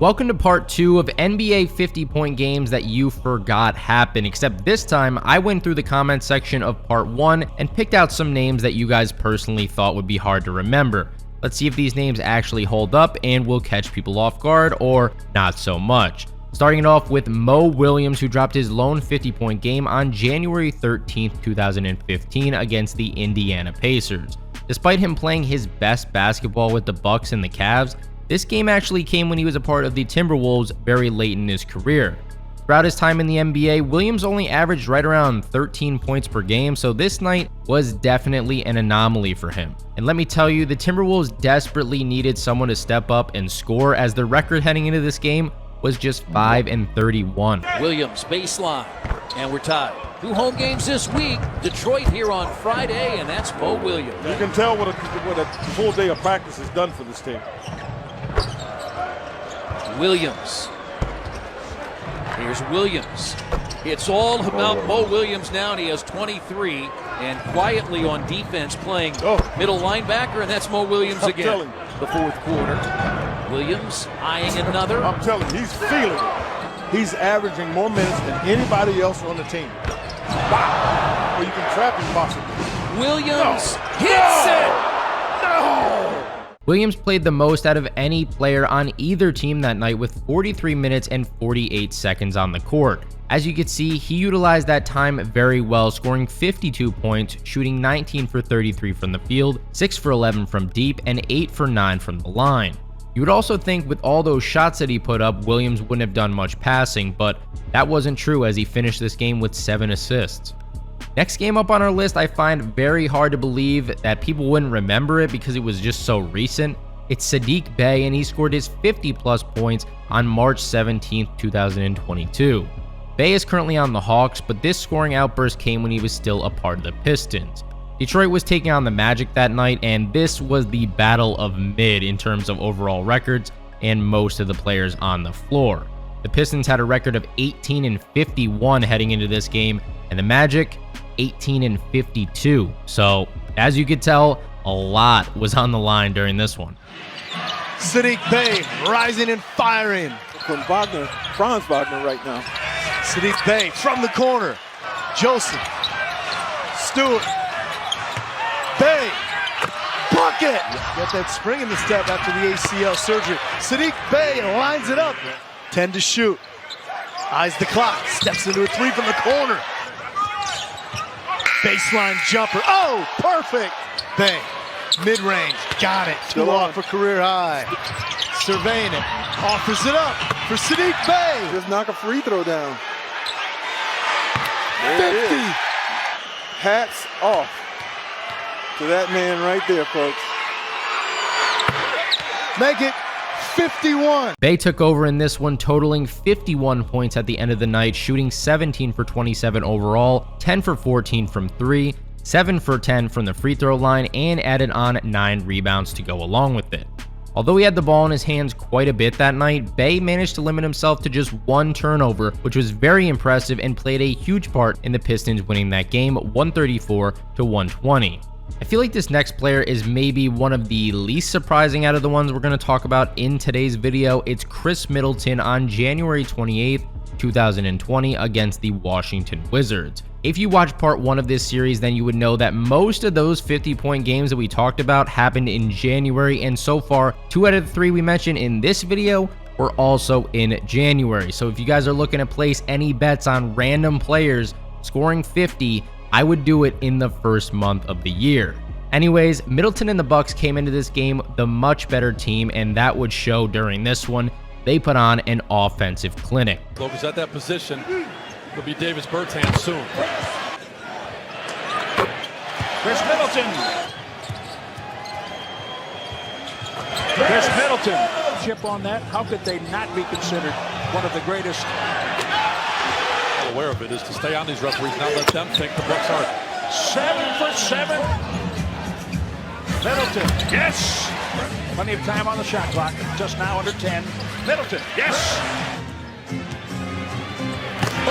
Welcome to part 2 of NBA 50-point games that you forgot happened, except this time I went through the comment section of part 1 and picked out some names that you guys personally thought would be hard to remember. Let's see if these names actually hold up and will catch people off guard or not so much. Starting it off with Mo Williams, who dropped his lone 50-point game on January 13th, 2015 against the Indiana Pacers. Despite him playing his best basketball with the Bucks and the Cavs, this game actually came when he was a part of the Timberwolves very late in his career. Throughout his time in the NBA, Williams only averaged right around 13 points per game, so this night was definitely an anomaly for him. And let me tell you, the Timberwolves desperately needed someone to step up and score, as their record heading into this game was just 5-31. Williams baseline, and we're tied. 2 home games this week. Detroit here on Friday, and that's Mo Williams. You can tell what a full day of practice has done for this team. Williams. Here's Williams. It's all about Mo Williams now, and he has 23. And quietly on defense playing middle linebacker, and that's Mo Williams again. The fourth quarter. Williams eyeing another. I'm telling you, he's feeling it. He's averaging more minutes than anybody else on the team. Wow. Well, you can trap him possibly. Williams hits it! No! Williams played the most out of any player on either team that night with 43 minutes and 48 seconds on the court. As you can see, he utilized that time very well, scoring 52 points, shooting 19 for 33 from the field, 6 for 11 from deep, and 8 for 9 from the line. You would also think with all those shots that he put up, Williams wouldn't have done much passing, but that wasn't true, as he finished this game with 7 assists. Next game up on our list, I find very hard to believe that people wouldn't remember it because it was just so recent. It's Saddiq Bey, and he scored his 50-plus points on March 17th, 2022. Bey is currently on the Hawks, but this scoring outburst came when he was still a part of the Pistons. Detroit was taking on the Magic that night, and this was the battle of mid in terms of overall records and most of the players on the floor. The Pistons had a record of 18-51 heading into this game, and the Magic 18-52. So, as you could tell, a lot was on the line during this one. Saddiq Bey rising and firing. From Wagner, Franz Wagner right now. Saddiq Bey from the corner. Joseph. Stewart. Bey. Bucket! Get that spring in the step after the ACL surgery. Saddiq Bey lines it up. 10 to shoot. Eyes the clock. Steps into a 3 from the corner. Baseline jumper. Oh, perfect! Bey, mid-range, got it. 2 off for career high. Surveying it, offers it up for Saddiq Bey. Just knock a free throw down. 50. Hats off to that man right there, folks. Make it 51. Bey took over in this one, totaling 51 points at the end of the night, shooting 17 for 27 overall, 10 for 14 from 3, 7 for 10 from the free throw line, and added on 9 rebounds to go along with it. Although he had the ball in his hands quite a bit that night, Bey managed to limit himself to just 1 turnover, which was very impressive and played a huge part in the Pistons winning that game 134-120. I feel like this next player is maybe one of the least surprising out of the ones we're going to talk about in today's video. It's Khris Middleton on January 28th, 2020 against the Washington Wizards. If you watched part 1 of this series, then you would know that most of those 50-point games that we talked about happened in January, and so far 2 out of the 3 we mentioned in this video were also in January. So if you guys are looking to place any bets on random players scoring 50, I would do it in the first month of the year. Anyways, Middleton and the Bucks came into this game the much better team, and that would show during this one. They put on an offensive clinic. Logan's at that position. It'll be Davis Bertans soon. Khris Middleton. Khris Middleton. Chip on that. How could they not be considered one of the greatest? Aware of it is to stay on these referees, not let them think the Bucks are. 7 for 7. Middleton, yes! Plenty of time on the shot clock, just now under 10. Middleton, yes! Oh,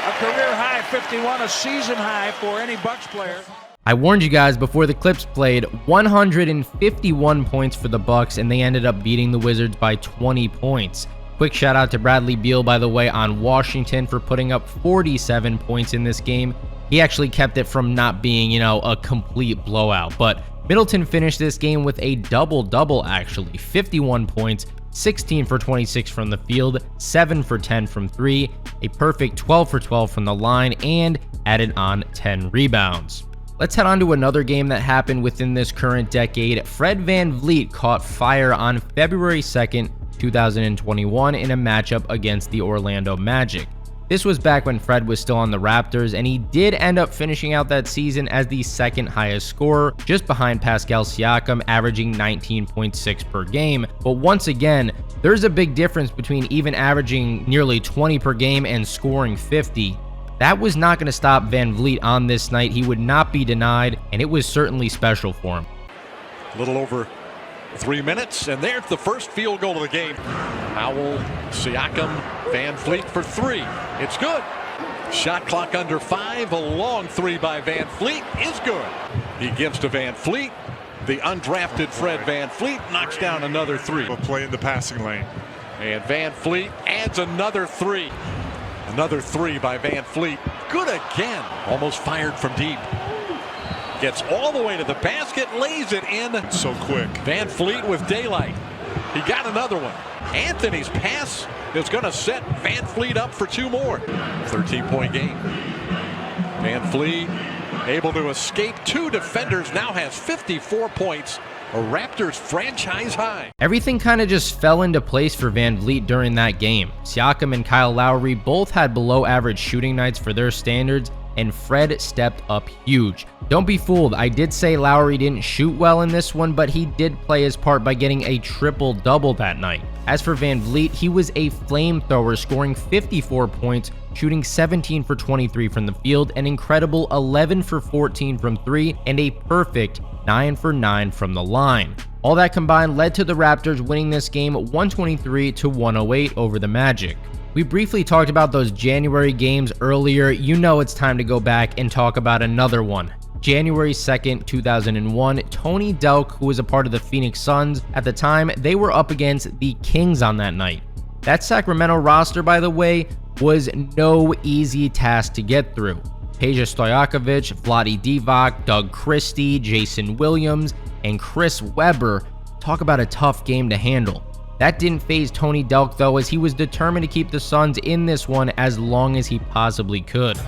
a career high 51, a season high for any Bucks player. I warned you guys before the clips played, 151 points for the Bucks, and they ended up beating the Wizards by 20 points. Quick shout out to Bradley Beal, by the way, on Washington for putting up 47 points in this game. He actually kept it from not being, a complete blowout. But Middleton finished this game with a double-double, actually. 51 points, 16 for 26 from the field, 7 for 10 from 3, a perfect 12 for 12 from the line, and added on 10 rebounds. Let's head on to another game that happened within this current decade. Fred VanVleet caught fire on February 2nd, 2021 in a matchup against the Orlando Magic. This was back when Fred was still on the Raptors, and he did end up finishing out that season as the second highest scorer, just behind Pascal Siakam, averaging 19.6 per game. But once again, there's a big difference between even averaging nearly 20 per game and scoring 50. That was not going to stop VanVleet on this night. He would not be denied, and it was certainly special for him. A little over 3 minutes, and there's the first field goal of the game. Powell, Siakam, VanVleet for 3. It's good. Shot clock under 5. A long 3 by VanVleet is good. He gives to VanVleet. The undrafted Fred VanVleet knocks down another 3. We'll play in the passing lane. And VanVleet adds another 3. Another 3 by VanVleet. Good again. Almost fired from deep. Gets all the way to the basket, lays it in. So quick. VanVleet with daylight. He got another one. Anthony's pass is going to set VanVleet up for 2 more. 13-point game. VanVleet able to escape 2 defenders, now has 54 points. A Raptors franchise high. Everything kind of just fell into place for VanVleet during that game. Siakam and Kyle Lowry both had below average shooting nights for their standards, and Fred stepped up huge. Don't be fooled, I did say Lowry didn't shoot well in this one, but he did play his part by getting a triple-double that night. As for VanVleet, he was a flamethrower, scoring 54 points, shooting 17 for 23 from the field, an incredible 11 for 14 from 3, and a perfect 9 for 9 from the line. All that combined led to the Raptors winning this game 123-108 over the Magic. We briefly talked about those January games earlier. You know it's time to go back and talk about another one. January 2nd, 2001, Tony Delk, who was a part of the Phoenix Suns at the time, they were up against the Kings on that night. That Sacramento roster, by the way, was no easy task to get through. Peja Stojakovic, Vlade Divac, Doug Christie, Jason Williams, and Chris Webber. Talk about a tough game to handle. That didn't faze Tony Delk, though, as he was determined to keep the Suns in this one as long as he possibly could. If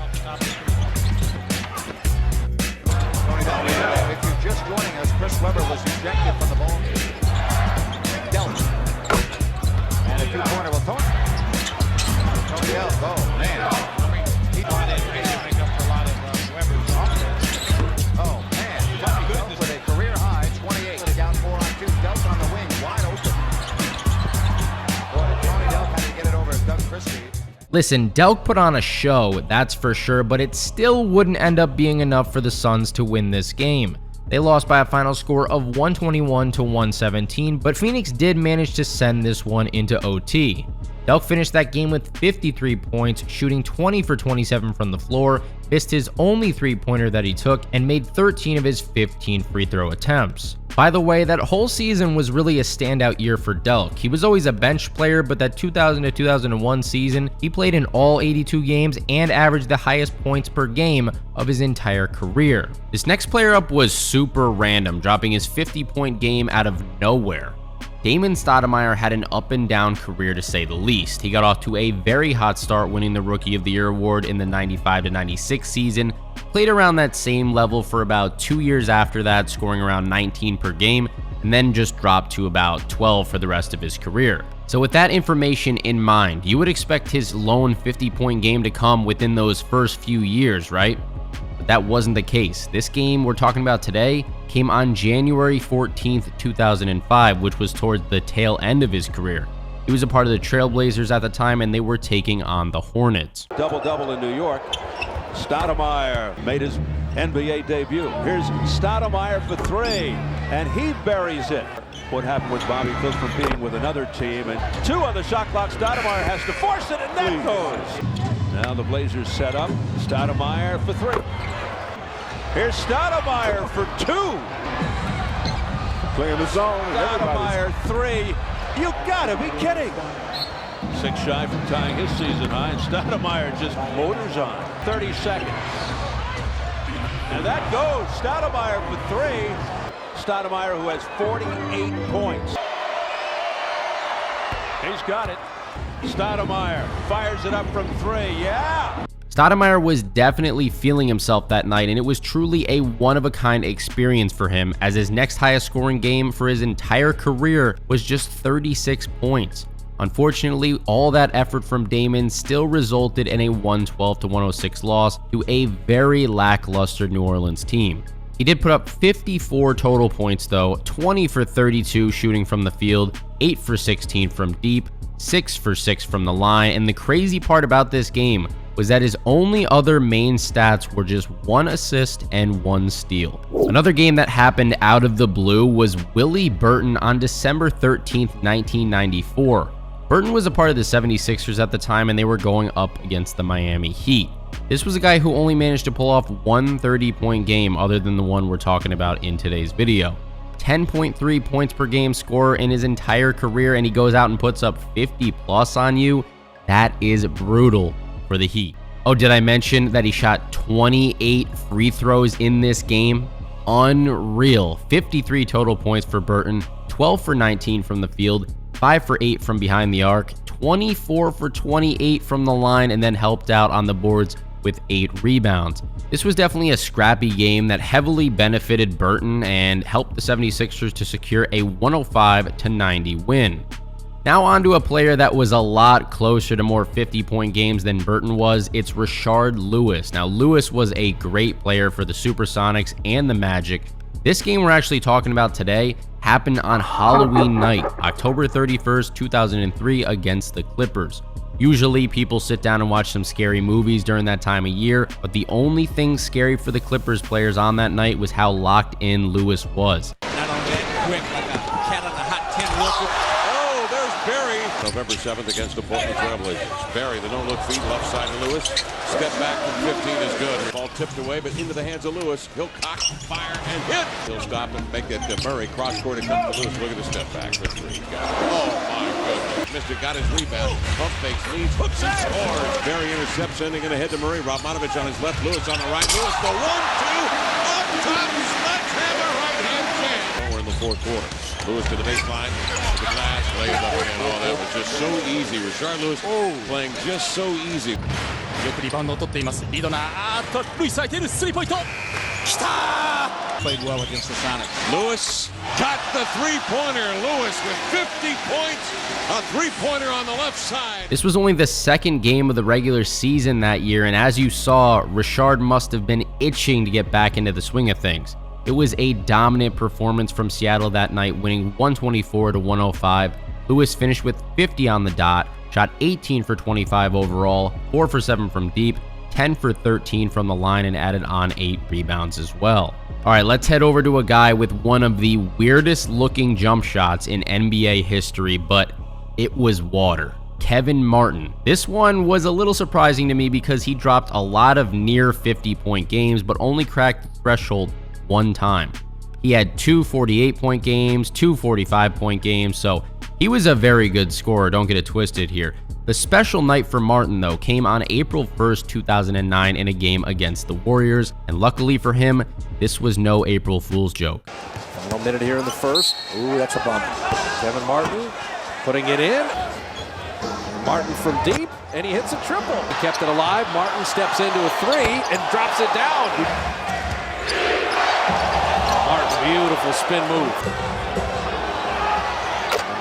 you're just joining us, Chris Webber was ejected from the ball. Delk. And a 2-pointer will Tony. Tony Delk, oh man. He thought they make up for a lot of Webber's offense. Oh man, Tony Delk with a career high 28. Down 4 on 2. Delk on the wing, wide open. Boy, Tony Delk had to get it over to Doug Christie. Listen, Delk put on a show, that's for sure, but it still wouldn't end up being enough for the Suns to win this game. They lost by a final score of 121-117, but Phoenix did manage to send this one into OT. Delk finished that game with 53 points, shooting 20 for 27 from the floor, missed his only 3-pointer that he took, and made 13 of his 15 free throw attempts. By the way, that whole season was really a standout year for Delk. He was always a bench player, but that 2000 to 2001 season, he played in all 82 games and averaged the highest points per game of his entire career. This next player up was super random, dropping his 50-point game out of nowhere. Damon Stoudamire had an up-and-down career, to say the least. He got off to a very hot start, winning the Rookie of the Year award in the 95-96 season, played around that same level for about 2 years after that, scoring around 19 per game, and then just dropped to about 12 for the rest of his career. So with that information in mind, you would expect his lone 50-point game to come within those first few years, right? But that wasn't the case. This game we're talking about today came on January 14th, 2005, which was towards the tail end of his career. He was a part of the Trailblazers at the time, and they were taking on the Hornets. Double-double in New York. Stoudamire made his NBA debut. Here's Stoudamire for 3, and he buries it. What happened with Bobby Phillips competing with another team, and 2 on the shot clock. Stoudamire has to force it, and that goes. Now the Blazers set up. Stoudamire for 3. Here's Stoudamire for 2. Playing the zone. Stoudamire 3. You gotta be kidding. 6 shy from tying his season high, and Stoudamire just motors on. 30 seconds. And that goes. Stoudamire for 3. Stoudamire, who has 48 points. He's got it. Stoudamire fires it up from 3. Yeah! Stoudamire was definitely feeling himself that night, and it was truly a one-of-a-kind experience for him, as his next highest scoring game for his entire career was just 36 points. Unfortunately, all that effort from Damon still resulted in a 112-106 loss to a very lackluster New Orleans team. He did put up 54 total points though, 20 for 32 shooting from the field, 8 for 16 from deep, 6 for 6 from the line, and the crazy part about this game was that his only other main stats were just 1 assist and 1 steal. Another game that happened out of the blue was Willie Burton on December 13th, 1994. Burton was a part of the 76ers at the time, and they were going up against the Miami Heat. This was a guy who only managed to pull off one 30-point game other than the one we're talking about in today's video. 10.3 points per game scorer in his entire career, and he goes out and puts up 50 plus on you. That is brutal for the Heat. Oh, did I mention that he shot 28 free throws in this game? Unreal. 53 total points for Burton, 12 for 19 from the field, 5 for 8 from behind the arc, 24 for 28 from the line, and then helped out on the boards with 8 rebounds. This was definitely a scrappy game that heavily benefited Burton and helped the 76ers to secure a 105-90 win. Now on to a player that was a lot closer to more 50-point games than Burton was. It's Rashard Lewis. Now, Lewis was a great player for the Supersonics and the Magic. This game we're actually talking about today happened on Halloween night, October 31st, 2003, against the Clippers. Usually, people sit down and watch some scary movies during that time of year, but the only thing scary for the Clippers players on that night was how locked in Lewis was. Not on that quick, like a cat on a hot tin rookie. Oh, there's Barry. November 7th against the Portland Trailblazers. Barry, the no-look feed, left side to Lewis. Step back from 15 is good. Ball tipped away, but into the hands of Lewis. He'll cock, fire, and hit. He'll stop and make it to Murray. Cross-court and comes to Lewis. Look at the step back for 3. Got it. Oh, my goodness. Mister got his rebound. Pump fakes, leads, hooks, and scores. Barry intercepts, sending it ahead to Murray. Radmanovich on his left. Lewis on the right. Lewis the 1-2. Up top, sledgehammer, right-hand jam. We're in the 4th quarter. Lewis to the baseline, to the glass, lays up again. Oh, that was just so easy. Rashard Lewis playing just so easy. よくリバウンドを取っています。リードナー、ルイス空いているスリーポイント。きたー。 Played well against the Sonics. Lewis got the three-pointer. Lewis with 50 points, a three-pointer on the left side. This was only the second game of the regular season that year, and as you saw, Rashard must have been itching to get back into the swing of things. It was a dominant performance from Seattle that night, winning 124-105. Lewis finished with 50 on the dot, shot 18 for 25 overall, 4 for 7 from deep, 10 for 13 from the line, and added on 8 rebounds as well. All right, let's head over to a guy with one of the weirdest looking jump shots in NBA history, but it was water. Kevin Martin. This one was a little surprising to me because he dropped a lot of near 50-point games, but only cracked the threshold one time. He had 2 48-point games, 2 45-point games, so he was a very good scorer, don't get it twisted here. The special night for Martin, though, came on April 1st, 2009 in a game against the Warriors, and luckily for him, this was no April Fool's joke. Final minute here in the first. Ooh, that's a bump. Kevin Martin putting it in. Martin from deep, and he hits a triple. He kept it alive. Martin steps into a 3 and drops it down. Martin, beautiful spin move.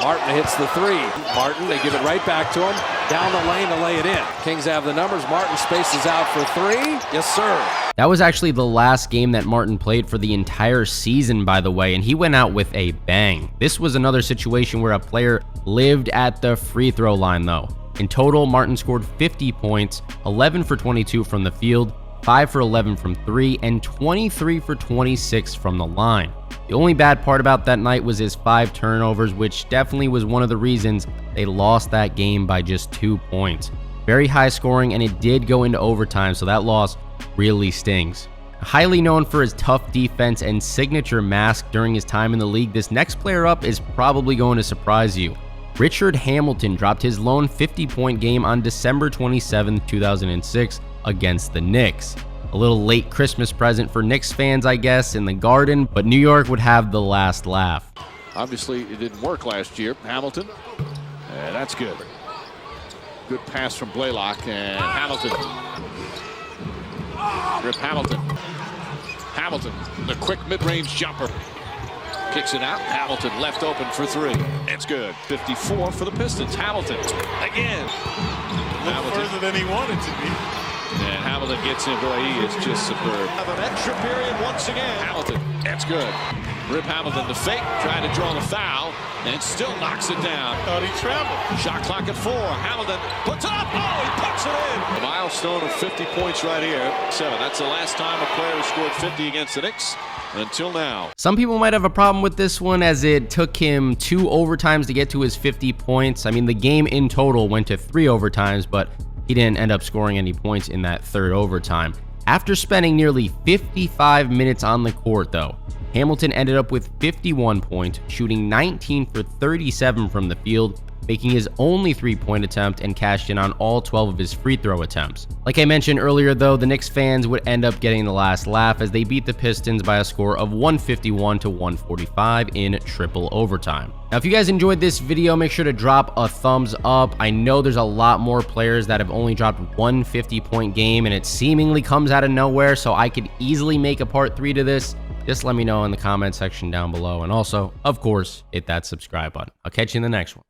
Martin hits the 3. Martin, they give it right back to him. Down the lane to lay it in. Kings have the numbers. Martin spaces out for 3. Yes, sir. That was actually the last game that Martin played for the entire season, by the way, and he went out with a bang. This was another situation where a player lived at the free throw line, though. In total, Martin scored 50 points, 11 for 22 from the field, 5 for 11 from 3, and 23 for 26 from the line. The only bad part about that night was his 5 turnovers, which definitely was one of the reasons they lost that game by just 2 points. Very high scoring, and it did go into overtime, so that loss really stings. Highly known for his tough defense and signature mask during his time in the league, this next player up is probably going to surprise you. Rashard Hamilton dropped his lone 50-point game on December 27, 2006 against the Knicks. A little late Christmas present for Knicks fans, I guess, in the Garden, but New York would have the last laugh. Obviously, it didn't work last year. Hamilton, that's good. Good pass from Blaylock, and Hamilton. Rip Hamilton. Hamilton, the quick mid-range jumper. Kicks it out. Hamilton left open for three. It's good. 54 for the Pistons. Hamilton again. Further than he wanted to be. And Hamilton gets in. Boy, he is just superb. Have an extra period once again. Hamilton, that's good. Rip Hamilton to fake, trying to draw the foul, and still knocks it down. Thought he traveled. Shot clock at 4. Hamilton puts it up. Oh, he puts it in. A milestone of 50 points right here. 7. That's the last time a player has scored 50 against the Knicks until now. Some people might have a problem with this one, as it took him 2 overtimes to get to his 50 points. I mean, the game in total went to 3 overtimes, but he didn't end up scoring any points in that 3rd overtime. After spending nearly 55 minutes on the court, though, Hamilton ended up with 51 points, shooting 19 for 37 from the field, making his only 3-point attempt, and cashed in on all 12 of his free throw attempts. Like I mentioned earlier, though, the Knicks fans would end up getting the last laugh as they beat the Pistons by a score of 151 to 145 in triple overtime. Now, if you guys enjoyed this video, make sure to drop a thumbs up. I know there's a lot more players that have only dropped one 50-point game, and it seemingly comes out of nowhere, so I could easily make a part 3 to this. Just let me know in the comment section down below, and also, of course, hit that subscribe button. I'll catch you in the next one.